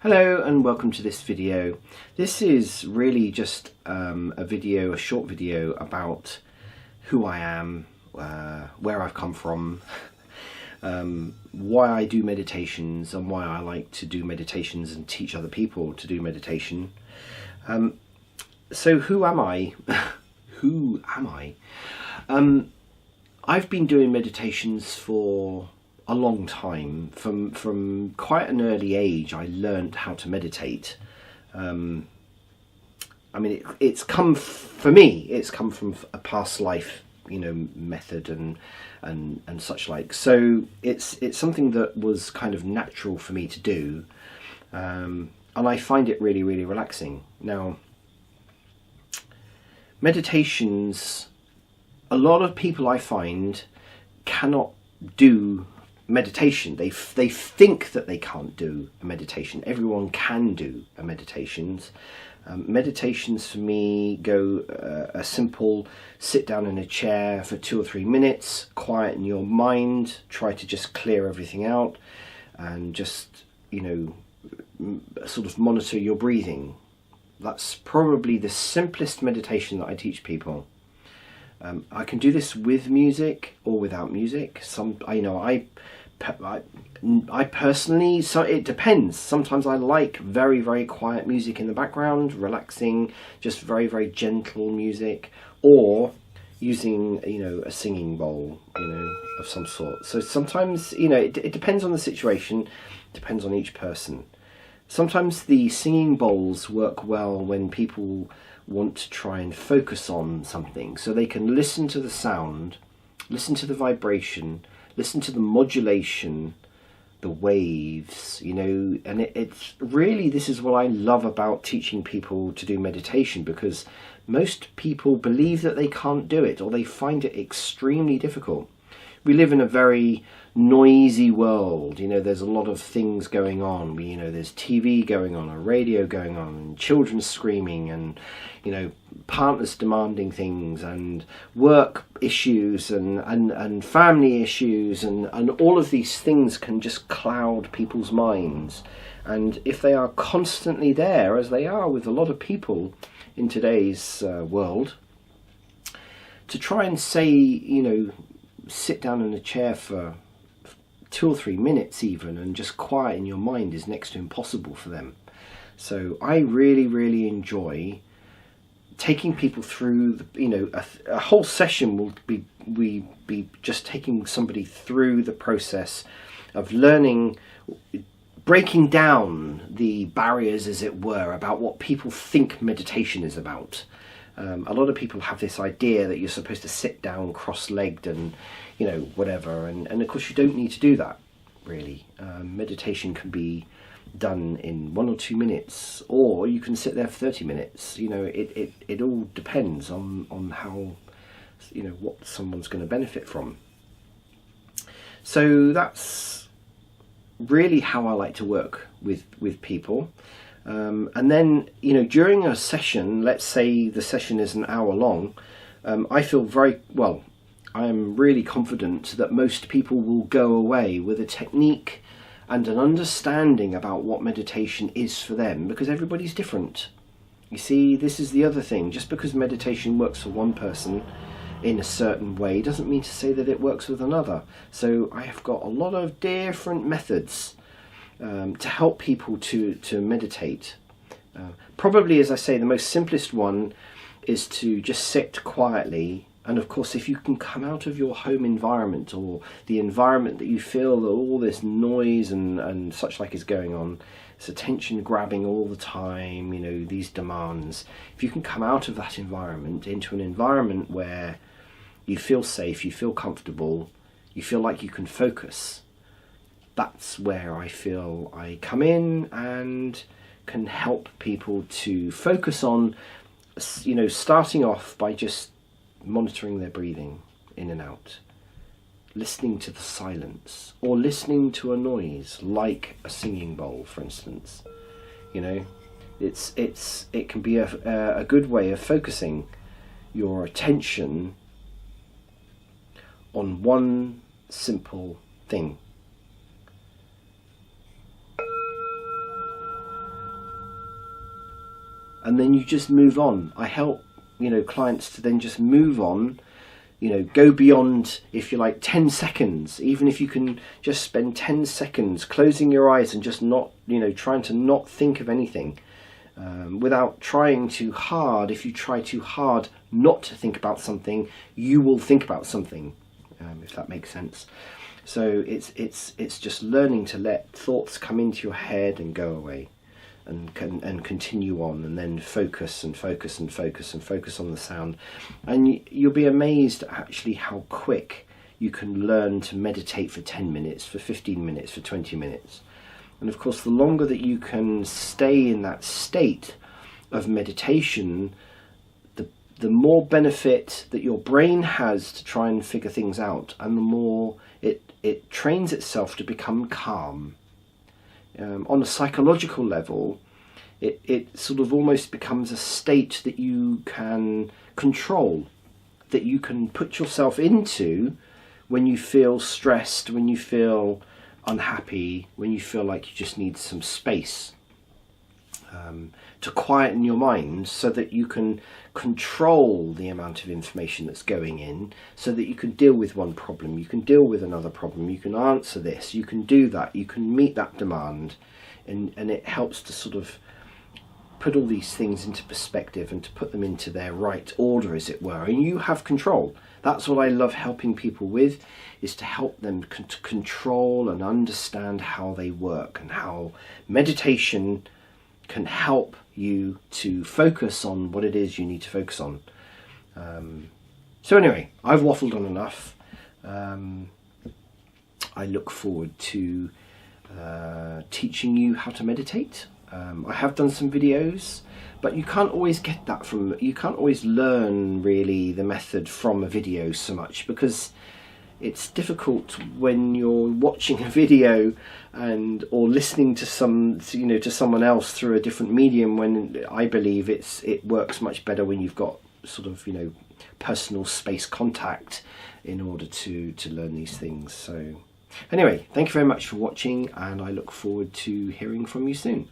Hello and welcome to this video. This is really just a short video about who I am, where I've come from, why I do meditations and why I like to do meditations and teach other people to do meditation. So who am I? Who am I? I've been doing meditations for a long time. From quite an early age I learned how to meditate. I mean it's come from a past life, method and such like. So it's something that was kind of natural for me to do, and I find it really relaxing. Now, meditations, a lot of people I find cannot do meditation. They think that they can't do a meditation. Everyone can do a meditations. Meditations for me go a simple sit down in a chair for 2 or 3 minutes, quieten your mind, try to just clear everything out, and just sort of monitor your breathing. That's probably the simplest meditation that I teach people. I can do this with music or without music. I personally, so it depends. Sometimes I like very quiet music in the background, relaxing, just very gentle music, or using a singing bowl of some sort. So sometimes it depends on the situation, depends on each person. Sometimes the singing bowls work well when people want to try and focus on something, so they can listen to the sound, listen to the vibration, listen to the modulation, the waves, and it's really, this is what I love about teaching people to do meditation, because most people believe that they can't do it, or they find it extremely difficult. We live in a very noisy world. There's a lot of things going on. There's TV going on, a radio going on, and children screaming, and partners demanding things, and work issues, and family issues, and all of these things can just cloud people's minds. And if they are constantly there, as they are with a lot of people in today's world, to try and say, sit down in a chair for 2 or 3 minutes even and just quieten your mind is next to impossible for them. So I really enjoy taking people through a whole session will be just taking somebody through the process of learning, breaking down the barriers, as it were, about what people think meditation is about. A lot of people have this idea that you're supposed to sit down cross-legged and whatever, and of course you don't need to do that, really. Meditation can be done in 1 or 2 minutes, or you can sit there for 30 minutes. It all depends on how, what someone's going to benefit from. So that's really how I like to work with people. And then, during a session, let's say the session is an hour long, I feel I am really confident that most people will go away with a technique and an understanding about what meditation is for them, because everybody's different. You see, this is the other thing. Just because meditation works for one person in a certain way doesn't mean to say that it works with another. So I have got a lot of different methods to help people to meditate. Probably, as I say, the most simplest one is to just sit quietly. And of course, if you can come out of your home environment, or the environment that you feel that all this noise and such like is going on, it's attention grabbing all the time, these demands. If you can come out of that environment into an environment where you feel safe, you feel comfortable, you feel like you can focus, that's where I feel I come in and can help people to focus on, starting off by just monitoring their breathing in and out, listening to the silence, or listening to a noise like a singing bowl, for instance. It can be a good way of focusing your attention on one simple thing. and then you just move on. I help, clients to then just move on, go beyond, if you like, 10 seconds. Even if you can just spend 10 seconds closing your eyes and just not, trying to not think of anything, without trying too hard. If you try too hard not to think about something, you will think about something, if that makes sense. So it's just learning to let thoughts come into your head and go away, and continue on, and then focus and focus and focus and focus on the sound. And you'll be amazed actually how quick you can learn to meditate for 10 minutes, for 15 minutes, for 20 minutes. And of course, the longer that you can stay in that state of meditation, the more benefit that your brain has to try and figure things out, and the more it trains itself to become calm. On a psychological level, it sort of almost becomes a state that you can control, that you can put yourself into when you feel stressed, when you feel unhappy, when you feel like you just need some space, to quieten your mind, so that you can control the amount of information that's going in, so that you can deal with one problem, you can deal with another problem, you can answer this, you can do that, you can meet that demand, and it helps to sort of put all these things into perspective and to put them into their right order, as it were, and you have control. That's what I love helping people with, is to help them to control and understand how they work, and how meditation can help you to focus on what it is you need to focus on. So anyway, I've waffled on enough. I look forward to teaching you how to meditate. I have done some videos, but you can't always get that you can't always learn really the method from a video so much, because it's difficult when you're watching a video or listening to to someone else through a different medium, when I believe it works much better when you've got sort of personal space contact in order to learn these things. So anyway, thank you very much for watching, and I look forward to hearing from you soon.